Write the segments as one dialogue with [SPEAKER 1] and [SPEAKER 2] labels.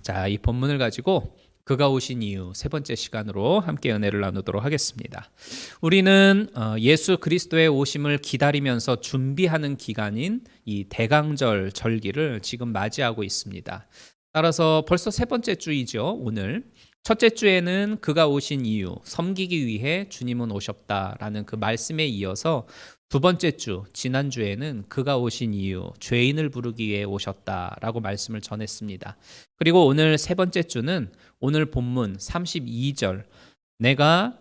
[SPEAKER 1] 자, 이 본문을 가지고 그가 오신 이유 세 번째 시간으로 함께 은혜를 나누도록 하겠습니다. 우리는 예수 그리스도의 오심을 기다리면서 준비하는 기간인 이 대강절 절기를 지금 맞이하고 있습니다. 따라서 벌써 세 번째 주이죠. 오늘 첫째 주에는 그가 오신 이유, 섬기기 위해 주님은 오셨다라는 그 말씀에 이어서 두 번째 주, 지난주에는 그가 오신 이유, 죄인을 부르기 위해 오셨다라고 말씀을 전했습니다. 그리고 오늘 세 번째 주는 오늘 본문 32절, 내가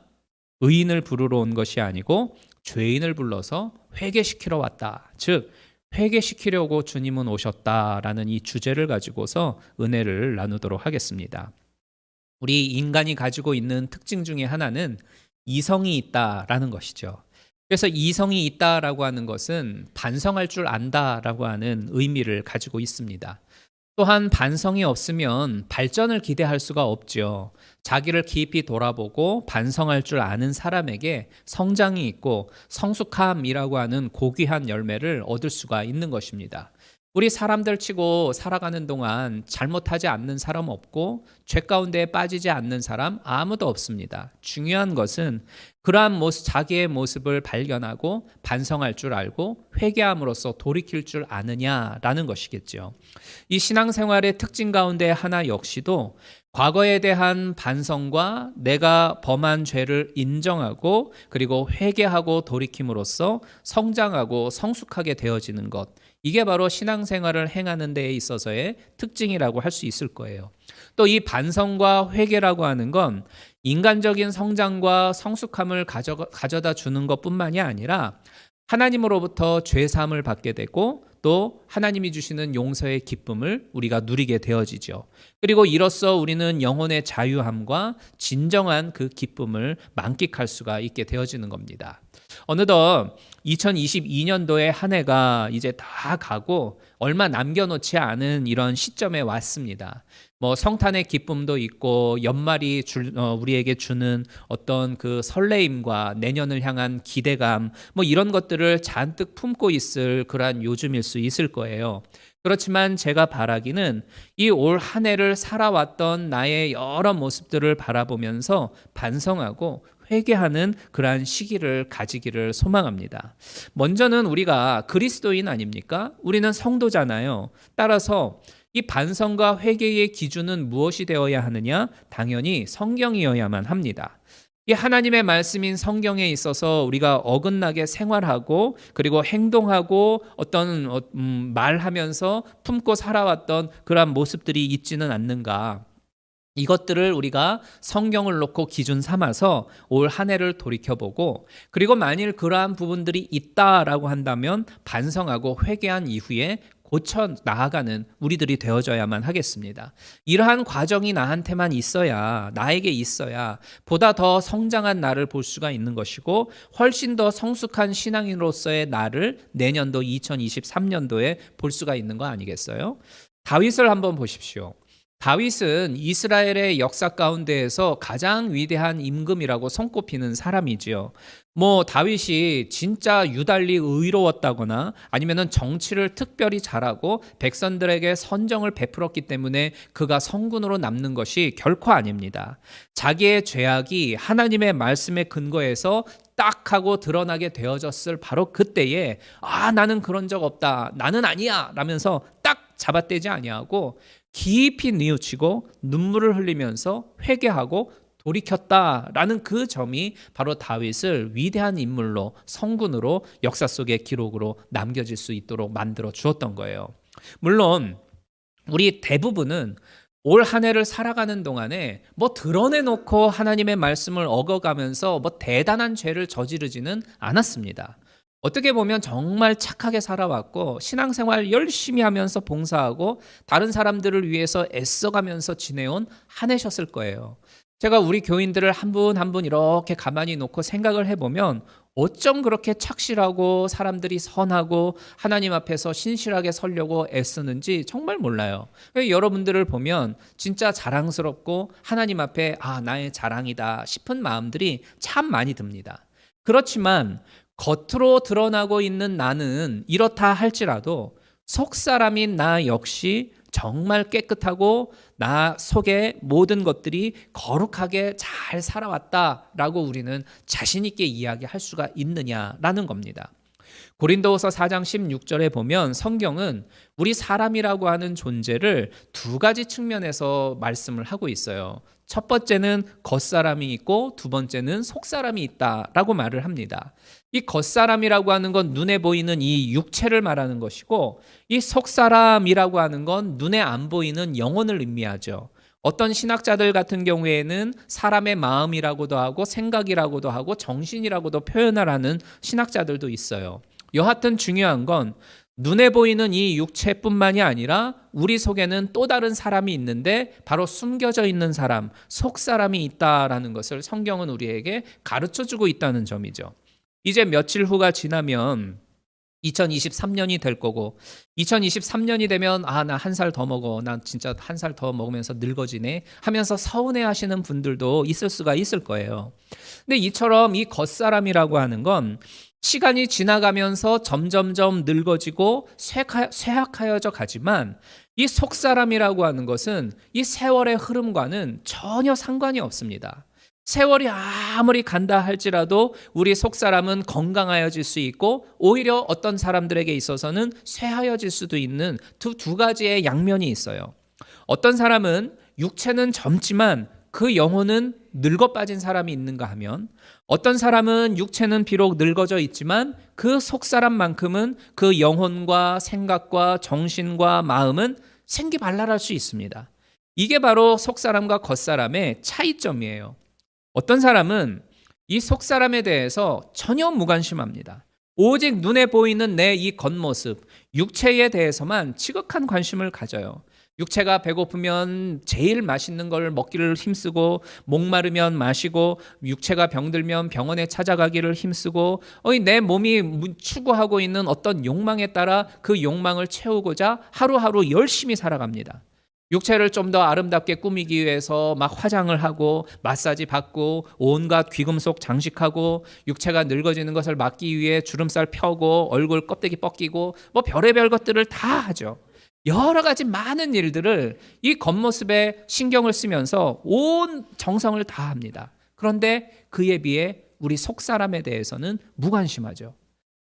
[SPEAKER 1] 의인을 부르러 온 것이 아니고 죄인을 불러서 회개시키러 왔다. 즉, 회개시키려고 주님은 오셨다라는 이 주제를 가지고서 은혜를 나누도록 하겠습니다. 우리 인간이 가지고 있는 특징 중에 하나는 이성이 있다라는 것이죠. 그래서 이성이 있다라고 하는 것은 반성할 줄 안다라고 하는 의미를 가지고 있습니다. 또한 반성이 없으면 발전을 기대할 수가 없죠. 자기를 깊이 돌아보고 반성할 줄 아는 사람에게 성장이 있고 성숙함이라고 하는 고귀한 열매를 얻을 수가 있는 것입니다. 우리 사람들 치고 살아가는 동안 잘못하지 않는 사람 없고 죄 가운데 빠지지 않는 사람 아무도 없습니다. 중요한 것은 그러한 모습, 자기의 모습을 발견하고 반성할 줄 알고 회개함으로써 돌이킬 줄 아느냐라는 것이겠죠. 이 신앙생활의 특징 가운데 하나 역시도 과거에 대한 반성과 내가 범한 죄를 인정하고 그리고 회개하고 돌이킴으로써 성장하고 성숙하게 되어지는 것, 이게 바로 신앙생활을 행하는 데에 있어서의 특징이라고 할 수 있을 거예요. 또 이 반성과 회개라고 하는 건 인간적인 성장과 성숙함을 가져다 주는 것뿐만이 아니라 하나님으로부터 죄사함을 받게 되고 또 하나님이 주시는 용서의 기쁨을 우리가 누리게 되어지죠. 그리고 이로써 우리는 영혼의 자유함과 진정한 그 기쁨을 만끽할 수가 있게 되어지는 겁니다. 어느덧 2022년도의 한 해가 이제 다 가고 얼마 남겨놓지 않은 이런 시점에 왔습니다. 성탄의 기쁨도 있고 연말이 우리에게 주는 어떤 그 설레임과 내년을 향한 기대감 이런 것들을 잔뜩 품고 있을 그러한 요즘일 수 있을 거예요. 그렇지만 제가 바라기는 이 올 한 해를 살아왔던 나의 여러 모습들을 바라보면서 반성하고 회개하는 그러한 시기를 가지기를 소망합니다. 먼저는 우리가 그리스도인 아닙니까? 우리는 성도잖아요. 따라서 이 반성과 회개의 기준은 무엇이 되어야 하느냐? 당연히 성경이어야만 합니다. 이 하나님의 말씀인 성경에 있어서 우리가 어긋나게 생활하고 그리고 행동하고 어떤 말하면서 품고 살아왔던 그러한 모습들이 있지는 않는가? 이것들을 우리가 성경을 놓고 기준 삼아서 올 한 해를 돌이켜보고 그리고 만일 그러한 부분들이 있다라고 한다면 반성하고 회개한 이후에 고쳐 나아가는 우리들이 되어져야만 하겠습니다. 이러한 과정이 나에게 있어야 보다 더 성장한 나를 볼 수가 있는 것이고 훨씬 더 성숙한 신앙인으로서의 나를 내년도 2023년도에 볼 수가 있는 거 아니겠어요? 다윗을 한번 보십시오. 다윗은 이스라엘의 역사 가운데에서 가장 위대한 임금이라고 손꼽히는 사람이지요. 다윗이 진짜 유달리 의로웠다거나 아니면은 정치를 특별히 잘하고 백성들에게 선정을 베풀었기 때문에 그가 성군으로 남는 것이 결코 아닙니다. 자기의 죄악이 하나님의 말씀에 근거해서 딱 하고 드러나게 되어졌을 바로 그때에 나는 그런 적 없다. 나는 아니야. 라면서 딱 잡아떼지 아니하고 깊이 뉘우치고 눈물을 흘리면서 회개하고 돌이켰다라는 그 점이 바로 다윗을 위대한 인물로 성군으로 역사 속의 기록으로 남겨질 수 있도록 만들어 주었던 거예요. 물론 우리 대부분은 올 한 해를 살아가는 동안에 드러내놓고 하나님의 말씀을 어겨가면서 대단한 죄를 저지르지는 않았습니다. 어떻게 보면 정말 착하게 살아왔고 신앙생활 열심히 하면서 봉사하고 다른 사람들을 위해서 애써가면서 지내온 한 해셨을 거예요. 제가 우리 교인들을 한 분 한 분 이렇게 가만히 놓고 생각을 해보면 어쩜 그렇게 착실하고 사람들이 선하고 하나님 앞에서 신실하게 서려고 애쓰는지 정말 몰라요. 여러분들을 보면 진짜 자랑스럽고 하나님 앞에 나의 자랑이다 싶은 마음들이 참 많이 듭니다. 그렇지만 겉으로 드러나고 있는 나는 이렇다 할지라도 속 사람인 나 역시 정말 깨끗하고 나 속에 모든 것들이 거룩하게 잘 살아왔다라고 우리는 자신 있게 이야기할 수가 있느냐라는 겁니다. 고린도후서 4장 16절에 보면 성경은 우리 사람이라고 하는 존재를 두 가지 측면에서 말씀을 하고 있어요. 첫 번째는 겉사람이 있고 두 번째는 속사람이 있다라고 말을 합니다. 이 겉사람이라고 하는 건 눈에 보이는 이 육체를 말하는 것이고, 이 속사람이라고 하는 건 눈에 안 보이는 영혼을 의미하죠. 어떤 신학자들 같은 경우에는 사람의 마음이라고도 하고 생각이라고도 하고 정신이라고도 표현을 하는 신학자들도 있어요. 여하튼 중요한 건 눈에 보이는 이 육체뿐만이 아니라 우리 속에는 또 다른 사람이 있는데 바로 숨겨져 있는 사람, 속사람이 있다라는 것을 성경은 우리에게 가르쳐주고 있다는 점이죠. 이제 며칠 후가 지나면 2023년이 될 거고, 2023년이 되면 나 한 살 더 먹어, 나 진짜 한 살 더 먹으면서 늙어지네 하면서 서운해 하시는 분들도 있을 수가 있을 거예요. 근데 이처럼 이 겉사람이라고 하는 건 시간이 지나가면서 점점점 늙어지고 쇠약하여져 가지만, 이 속사람이라고 하는 것은 이 세월의 흐름과는 전혀 상관이 없습니다. 세월이 아무리 간다 할지라도 우리 속사람은 건강하여질 수 있고, 오히려 어떤 사람들에게 있어서는 쇠하여질 수도 있는 두 가지의 양면이 있어요. 어떤 사람은 육체는 젊지만 그 영혼은 늙어 빠진 사람이 있는가 하면, 어떤 사람은 육체는 비록 늙어져 있지만 그 속사람만큼은 그 영혼과 생각과 정신과 마음은 생기발랄할 수 있습니다. 이게 바로 속사람과 겉사람의 차이점이에요. 어떤 사람은 이 속사람에 대해서 전혀 무관심합니다. 오직 눈에 보이는 내 이 겉모습, 육체에 대해서만 지극한 관심을 가져요. 육체가 배고프면 제일 맛있는 걸 먹기를 힘쓰고, 목마르면 마시고, 육체가 병들면 병원에 찾아가기를 힘쓰고, 내 몸이 추구하고 있는 어떤 욕망에 따라 그 욕망을 채우고자 하루하루 열심히 살아갑니다. 육체를 좀 더 아름답게 꾸미기 위해서 막 화장을 하고 마사지 받고 온갖 귀금속 장식하고, 육체가 늙어지는 것을 막기 위해 주름살 펴고 얼굴 껍데기 벗기고 뭐 별의별 것들을 다 하죠. 여러 가지 많은 일들을 이 겉모습에 신경을 쓰면서 온 정성을 다합니다. 그런데 그에 비해 우리 속사람에 대해서는 무관심하죠.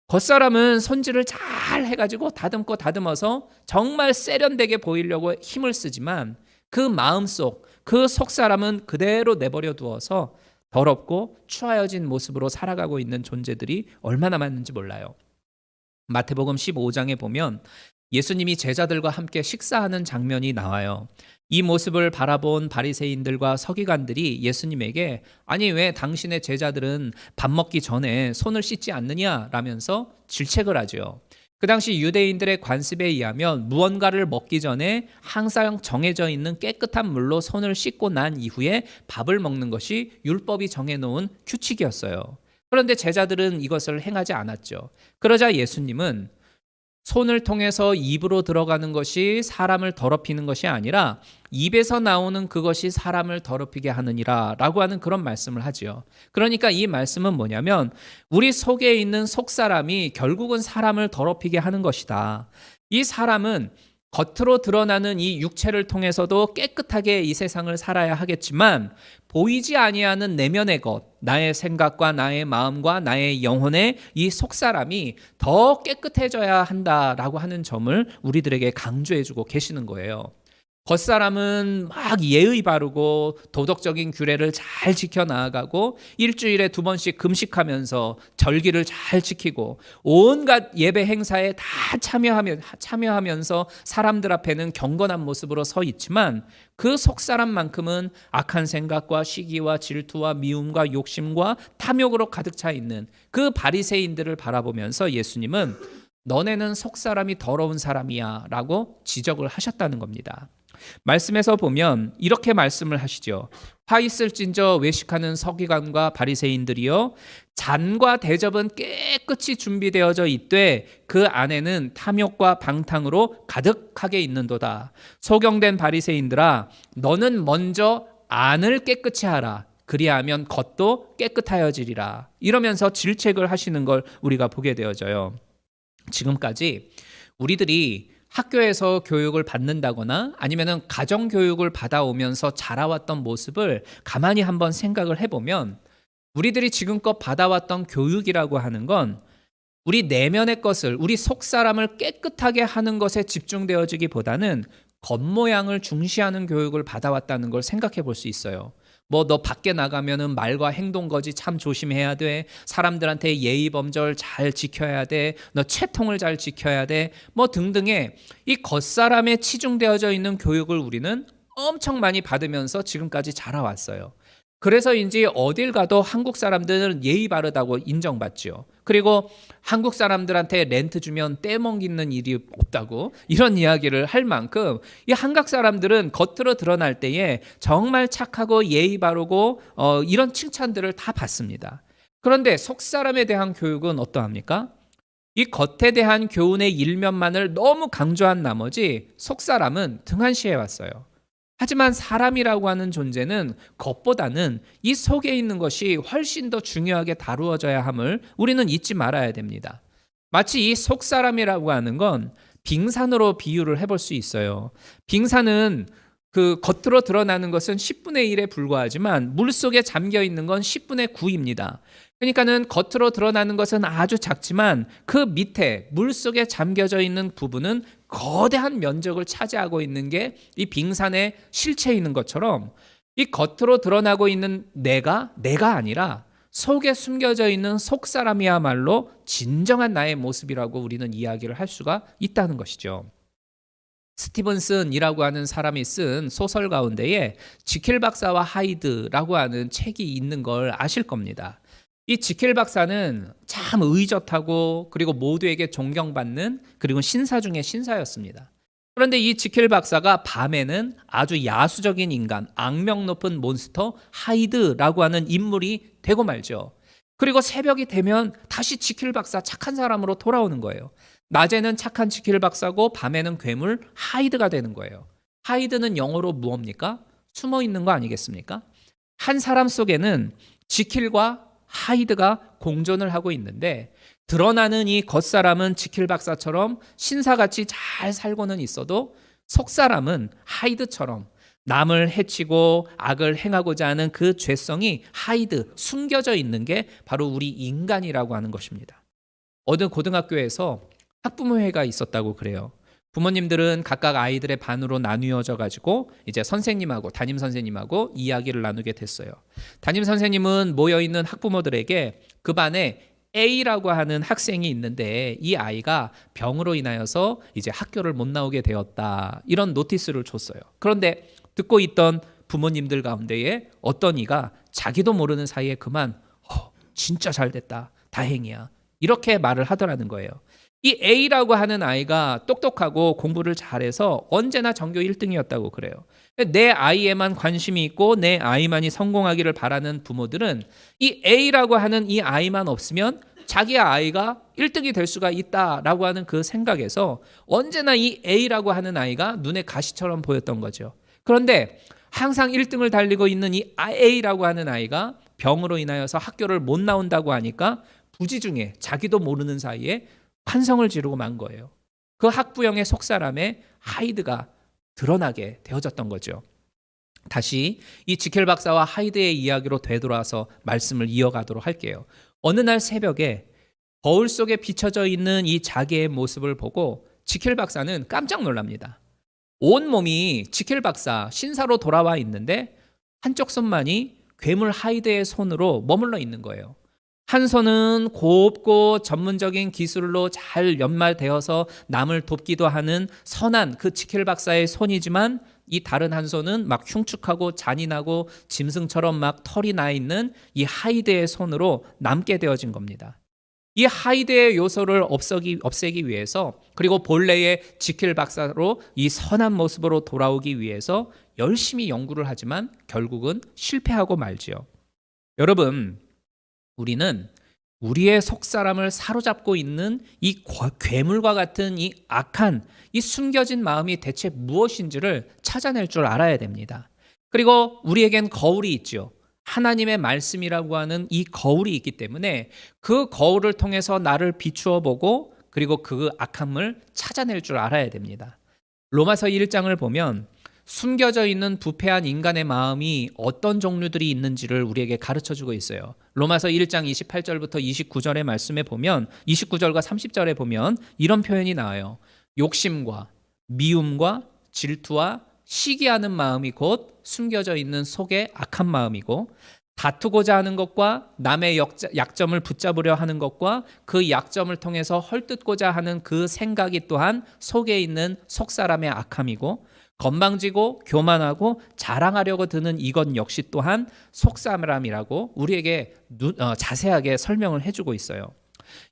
[SPEAKER 1] 겉사람은 손질을 잘 해가지고 다듬고 다듬어서 정말 세련되게 보이려고 힘을 쓰지만, 그 마음속, 그 속사람은 그대로 내버려 두어서 더럽고 추하여진 모습으로 살아가고 있는 존재들이 얼마나 많은지 몰라요. 마태복음 15장에 보면 예수님이 제자들과 함께 식사하는 장면이 나와요. 이 모습을 바라본 바리새인들과 서기관들이 예수님에게 아니 왜 당신의 제자들은 밥 먹기 전에 손을 씻지 않느냐라면서 질책을 하죠. 그 당시 유대인들의 관습에 의하면 무언가를 먹기 전에 항상 정해져 있는 깨끗한 물로 손을 씻고 난 이후에 밥을 먹는 것이 율법이 정해놓은 규칙이었어요. 그런데 제자들은 이것을 행하지 않았죠. 그러자 예수님은 손을 통해서 입으로 들어가는 것이 사람을 더럽히는 것이 아니라 입에서 나오는 그것이 사람을 더럽히게 하느니라 라고 하는 그런 말씀을 하지요. 그러니까 이 말씀은 뭐냐면 우리 속에 있는 속사람이 결국은 사람을 더럽히게 하는 것이다. 이 사람은 겉으로 드러나는 이 육체를 통해서도 깨끗하게 이 세상을 살아야 하겠지만, 보이지 아니하는 내면의 것, 나의 생각과 나의 마음과 나의 영혼의 이 속사람이 더 깨끗해져야 한다라고 하는 점을 우리들에게 강조해주고 계시는 거예요. 겉사람은 막 예의 바르고 도덕적인 규례를 잘 지켜나가고 일주일에 2번씩 금식하면서 절기를 잘 지키고 온갖 예배 행사에 다 참여하면서 사람들 앞에는 경건한 모습으로 서 있지만, 그 속사람만큼은 악한 생각과 시기와 질투와 미움과 욕심과 탐욕으로 가득 차 있는 그 바리새인들을 바라보면서 예수님은 너네는 속사람이 더러운 사람이야 라고 지적을 하셨다는 겁니다. 말씀에서 보면 이렇게 말씀을 하시죠. 화 있을진저 외식하는 서기관과 바리새인들이여, 잔과 대접은 깨끗이 준비되어져 있되 그 안에는 탐욕과 방탕으로 가득하게 있는도다. 소경된 바리새인들아, 너는 먼저 안을 깨끗이 하라. 그리하면 겉도 깨끗하여지리라. 이러면서 질책을 하시는 걸 우리가 보게 되어져요. 지금까지 우리들이 학교에서 교육을 받는다거나 아니면은 가정 교육을 받아오면서 자라왔던 모습을 가만히 한번 생각을 해보면 우리들이 지금껏 받아왔던 교육이라고 하는 건 우리 내면의 것을, 우리 속 사람을 깨끗하게 하는 것에 집중되어지기보다는 겉모양을 중시하는 교육을 받아왔다는 걸 생각해 볼 수 있어요. 뭐 너 밖에 나가면은 말과 행동 거지 참 조심해야 돼. 사람들한테 예의 범절 잘 지켜야 돼. 너 채통을 잘 지켜야 돼. 뭐 등등의 이 겉사람에 치중되어져 있는 교육을 우리는 엄청 많이 받으면서 지금까지 자라왔어요. 그래서인지 어딜 가도 한국 사람들은 예의 바르다고 인정받죠. 그리고 한국 사람들한테 렌트 주면 떼먹이는 일이 없다고 이런 이야기를 할 만큼 이 한국 사람들은 겉으로 드러날 때에 정말 착하고 예의 바르고 이런 칭찬들을 다 받습니다. 그런데 속 사람에 대한 교육은 어떠합니까? 이 겉에 대한 교훈의 일면만을 너무 강조한 나머지 속 사람은 등한시해 왔어요. 하지만 사람이라고 하는 존재는 겉보다는 이 속에 있는 것이 훨씬 더 중요하게 다루어져야 함을 우리는 잊지 말아야 됩니다. 마치 이 속사람이라고 하는 건 빙산으로 비유를 해볼 수 있어요. 빙산은 그 겉으로 드러나는 것은 10분의 1에 불과하지만 물속에 잠겨 있는 건 10분의 9입니다. 그러니까는 겉으로 드러나는 것은 아주 작지만 그 밑에 물속에 잠겨져 있는 부분은 거대한 면적을 차지하고 있는 게 이 빙산의 실체에 있는 것처럼 이 겉으로 드러나고 있는 내가 아니라 속에 숨겨져 있는 속사람이야말로 진정한 나의 모습이라고 우리는 이야기를 할 수가 있다는 것이죠. 스티븐슨이라고 하는 사람이 쓴 소설 가운데에 지킬 박사와 하이드라고 하는 책이 있는 걸 아실 겁니다. 이 지킬 박사는 참 의젓하고 그리고 모두에게 존경받는 그리고 신사 중에 신사였습니다. 그런데 이 지킬 박사가 밤에는 아주 야수적인 인간, 악명 높은 몬스터 하이드라고 하는 인물이 되고 말죠. 그리고 새벽이 되면 다시 지킬 박사 착한 사람으로 돌아오는 거예요. 낮에는 착한 지킬 박사고 밤에는 괴물 하이드가 되는 거예요. 하이드는 영어로 무엇입니까? 숨어 있는 거 아니겠습니까? 한 사람 속에는 지킬과 하이드가 공존을 하고 있는데 드러나는 이 겉사람은 지킬 박사처럼 신사같이 잘 살고는 있어도 속사람은 하이드처럼 남을 해치고 악을 행하고자 하는 그 죄성이 하이드, 숨겨져 있는 게 바로 우리 인간이라고 하는 것입니다. 어느 고등학교에서 학부모회가 있었다고 그래요. 부모님들은 각각 아이들의 반으로 나뉘어져 가지고 이제 선생님하고 담임 선생님하고 이야기를 나누게 됐어요. 담임 선생님은 모여 있는 학부모들에게 그 반에 A라고 하는 학생이 있는데 이 아이가 병으로 인하여서 이제 학교를 못 나오게 되었다. 이런 노티스를 줬어요. 그런데 듣고 있던 부모님들 가운데에 어떤 이가 자기도 모르는 사이에 그만 진짜 잘 됐다. 다행이야. 이렇게 말을 하더라는 거예요. 이 A라고 하는 아이가 똑똑하고 공부를 잘해서 언제나 전교 1등이었다고 그래요. 내 아이에만 관심이 있고 내 아이만이 성공하기를 바라는 부모들은 이 A라고 하는 이 아이만 없으면 자기 아이가 1등이 될 수가 있다라고 하는 그 생각에서 언제나 이 A라고 하는 아이가 눈에 가시처럼 보였던 거죠. 그런데 항상 1등을 달리고 있는 이 A라고 하는 아이가 병으로 인하여서 학교를 못 나온다고 하니까 부지중에 자기도 모르는 사이에 환성을 지르고 만 거예요. 그 학부형의 속사람의 하이드가 드러나게 되어졌던 거죠. 다시 이 지켈 박사와 하이드의 이야기로 되돌아서 말씀을 이어가도록 할게요. 어느 날 새벽에 거울 속에 비춰져 있는 이 자기의 모습을 보고 지켈 박사는 깜짝 놀랍니다. 온 몸이 지켈 박사 신사로 돌아와 있는데 한쪽 손만이 괴물 하이드의 손으로 머물러 있는 거예요. 한 손은 곱고 전문적인 기술로 잘 연말되어서 남을 돕기도 하는 선한 그 지켈 박사의 손이지만 이 다른 한 손은 막 흉측하고 잔인하고 짐승처럼 막 털이 나 있는 이 하이드의 손으로 남게 되어진 겁니다. 이 하이드의 요소를 없애기 위해서 그리고 본래의 지켈 박사로 이 선한 모습으로 돌아오기 위해서 열심히 연구를 하지만 결국은 실패하고 말지요. 여러분, 우리는 우리의 속사람을 사로잡고 있는 이 괴물과 같은 이 악한 이 숨겨진 마음이 대체 무엇인지를 찾아낼 줄 알아야 됩니다. 그리고 우리에겐 거울이 있죠. 하나님의 말씀이라고 하는 이 거울이 있기 때문에 그 거울을 통해서 나를 비추어 보고 그리고 그 악함을 찾아낼 줄 알아야 됩니다. 로마서 1장을 보면 숨겨져 있는 부패한 인간의 마음이 어떤 종류들이 있는지를 우리에게 가르쳐주고 있어요. 로마서 1장 28절부터 29절의 말씀에 보면 29절과 30절에 보면 이런 표현이 나와요. 욕심과 미움과 질투와 시기하는 마음이 곧 숨겨져 있는 속의 악한 마음이고, 다투고자 하는 것과 남의 약점을 붙잡으려 하는 것과 그 약점을 통해서 헐뜯고자 하는 그 생각이 또한 속에 있는 속사람의 악함이고, 건방지고 교만하고 자랑하려고 드는 이것 역시 또한 속사람이라고 우리에게 자세하게 설명을 해주고 있어요.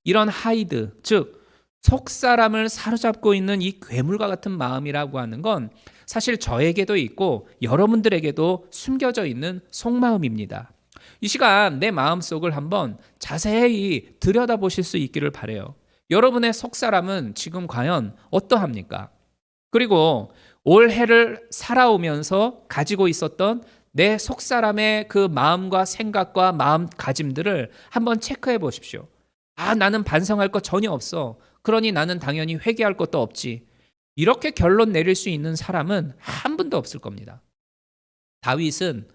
[SPEAKER 1] 이런 하이드, 즉 속사람을 사로잡고 있는 이 괴물과 같은 마음이라고 하는 건 사실 저에게도 있고 여러분들에게도 숨겨져 있는 속마음입니다. 이 시간 내 마음속을 한번 자세히 들여다보실 수 있기를 바라요. 여러분의 속사람은 지금 과연 어떠합니까? 그리고 올해를 살아오면서 가지고 있었던 내 속사람의 그 마음과 생각과 마음가짐들을 한번 체크해 보십시오. 나는 반성할 것 전혀 없어. 그러니 나는 당연히 회개할 것도 없지. 이렇게 결론 내릴 수 있는 사람은 한 분도 없을 겁니다. 다윗은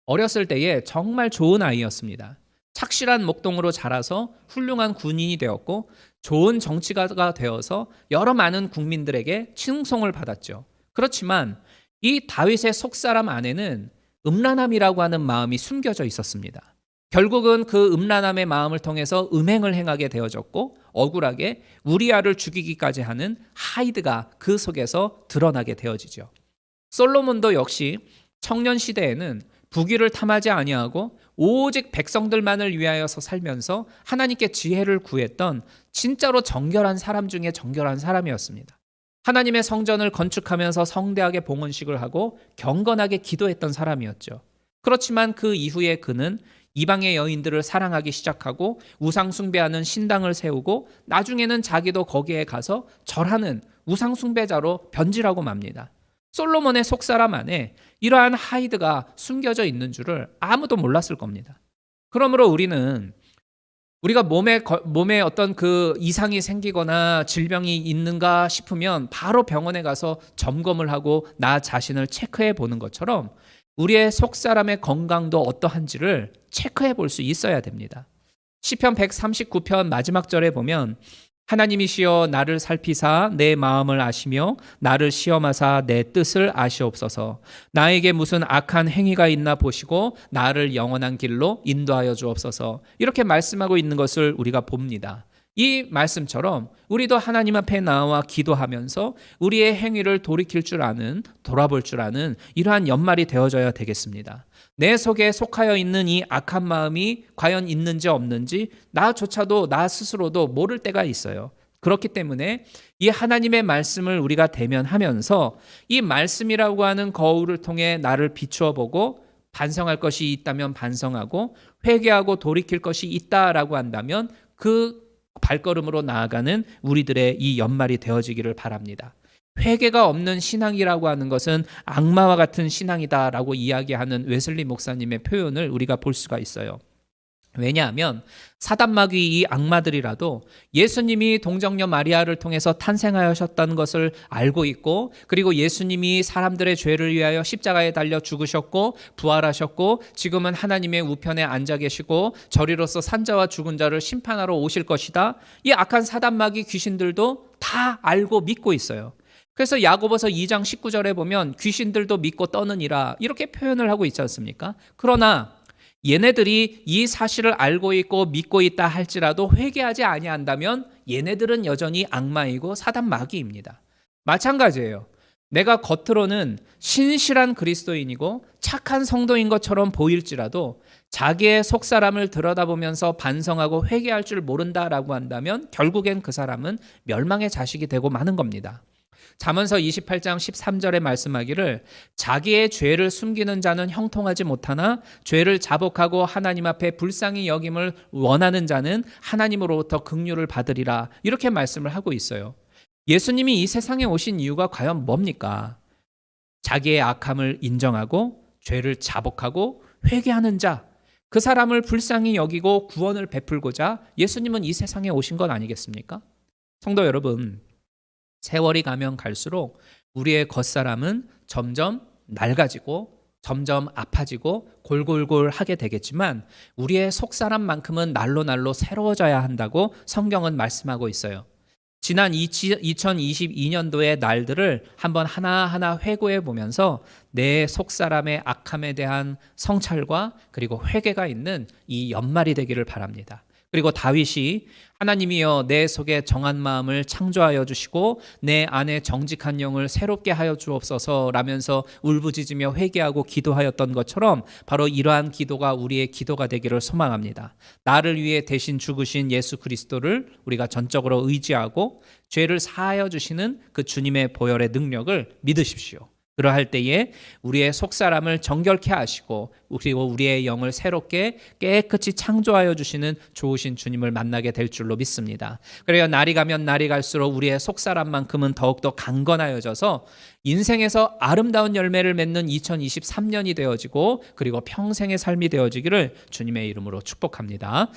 [SPEAKER 1] 어렸을 때에 정말 좋은 아이였습니다. 착실한 목동으로 자라서 훌륭한 군인이 되었고 좋은 정치가가 되어서 여러 많은 국민들에게 칭송을 받았죠. 그렇지만 이 다윗의 속사람 안에는 음란함이라고 하는 마음이 숨겨져 있었습니다. 결국은 그 음란함의 마음을 통해서 음행을 행하게 되어졌고 억울하게 우리아를 죽이기까지 하는 하이드가 그 속에서 드러나게 되어지죠. 솔로몬도 역시 청년 시대에는 부귀를 탐하지 아니하고 오직 백성들만을 위하여서 살면서 하나님께 지혜를 구했던 진짜로 정결한 사람 중에 정결한 사람이었습니다. 하나님의 성전을 건축하면서 성대하게 봉헌식을 하고 경건하게 기도했던 사람이었죠. 그렇지만 그 이후에 그는 이방의 여인들을 사랑하기 시작하고 우상 숭배하는 신당을 세우고 나중에는 자기도 거기에 가서 절하는 우상 숭배자로 변질하고 맙니다. 솔로몬의 속사람 안에 이러한 하이드가 숨겨져 있는 줄을 아무도 몰랐을 겁니다. 그러므로 우리가 몸에 어떤 그 이상이 생기거나 질병이 있는가 싶으면 바로 병원에 가서 점검을 하고 나 자신을 체크해 보는 것처럼 우리의 속사람의 건강도 어떠한지를 체크해 볼 수 있어야 됩니다. 시편 139편 마지막 절에 보면 하나님이시여 나를 살피사 내 마음을 아시며 나를 시험하사 내 뜻을 아시옵소서. 나에게 무슨 악한 행위가 있나 보시고 나를 영원한 길로 인도하여 주옵소서. 이렇게 말씀하고 있는 것을 우리가 봅니다. 이 말씀처럼 우리도 하나님 앞에 나와 기도하면서 우리의 행위를 돌아볼 줄 아는 이러한 연말이 되어져야 되겠습니다. 내 속에 속하여 있는 이 악한 마음이 과연 있는지 없는지 나조차도 나 스스로도 모를 때가 있어요. 그렇기 때문에 이 하나님의 말씀을 우리가 대면하면서 이 말씀이라고 하는 거울을 통해 나를 비추어 보고 반성할 것이 있다면 반성하고 회개하고 돌이킬 것이 있다라고 한다면 그 발걸음으로 나아가는 우리들의 이 연말이 되어지기를 바랍니다. 회개가 없는 신앙이라고 하는 것은 악마와 같은 신앙이다라고 이야기하는 웨슬리 목사님의 표현을 우리가 볼 수가 있어요. 왜냐하면 사단마귀 이 악마들이라도 예수님이 동정녀 마리아를 통해서 탄생하셨다는 것을 알고 있고, 그리고 예수님이 사람들의 죄를 위하여 십자가에 달려 죽으셨고 부활하셨고 지금은 하나님의 우편에 앉아 계시고 저리로서 산자와 죽은 자를 심판하러 오실 것이다, 이 악한 사단마귀 귀신들도 다 알고 믿고 있어요. 그래서 야고보서 2장 19절에 보면 귀신들도 믿고 떠느니라 이렇게 표현을 하고 있지 않습니까? 그러나 얘네들이 이 사실을 알고 있고 믿고 있다 할지라도 회개하지 아니한다면 얘네들은 여전히 악마이고 사단 마귀입니다. 마찬가지예요. 내가 겉으로는 신실한 그리스도인이고 착한 성도인 것처럼 보일지라도 자기의 속사람을 들여다보면서 반성하고 회개할 줄 모른다라고 한다면 결국엔 그 사람은 멸망의 자식이 되고 마는 겁니다. 잠언서 28장 13절에 말씀하기를 자기의 죄를 숨기는 자는 형통하지 못하나 죄를 자복하고 하나님 앞에 불쌍히 여김을 원하는 자는 하나님으로부터 긍휼을 받으리라 이렇게 말씀을 하고 있어요. 예수님이 이 세상에 오신 이유가 과연 뭡니까? 자기의 악함을 인정하고 죄를 자복하고 회개하는 자, 그 사람을 불쌍히 여기고 구원을 베풀고자 예수님은 이 세상에 오신 건 아니겠습니까? 성도 여러분, 세월이 가면 갈수록 우리의 겉사람은 점점 낡아지고 점점 아파지고 골골골 하게 되겠지만 우리의 속사람만큼은 날로 새로워져야 한다고 성경은 말씀하고 있어요. 지난 2022년도의 날들을 한번 하나하나 회고해 보면서 내 속사람의 악함에 대한 성찰과 그리고 회개가 있는 이 연말이 되기를 바랍니다. 그리고 다윗이 하나님이여 내 속에 정한 마음을 창조하여 주시고 내 안에 정직한 영을 새롭게 하여 주옵소서 라면서 울부짖으며 회개하고 기도하였던 것처럼 바로 이러한 기도가 우리의 기도가 되기를 소망합니다. 나를 위해 대신 죽으신 예수 그리스도를 우리가 전적으로 의지하고 죄를 사하여 주시는 그 주님의 보혈의 능력을 믿으십시오. 그러할 때에 우리의 속사람을 정결케 하시고 그리고 우리의 영을 새롭게 깨끗이 창조하여 주시는 좋으신 주님을 만나게 될 줄로 믿습니다. 그래야 날이 가면 날이 갈수록 우리의 속사람만큼은 더욱더 강건하여져서 인생에서 아름다운 열매를 맺는 2023년이 되어지고 그리고 평생의 삶이 되어지기를 주님의 이름으로 축복합니다.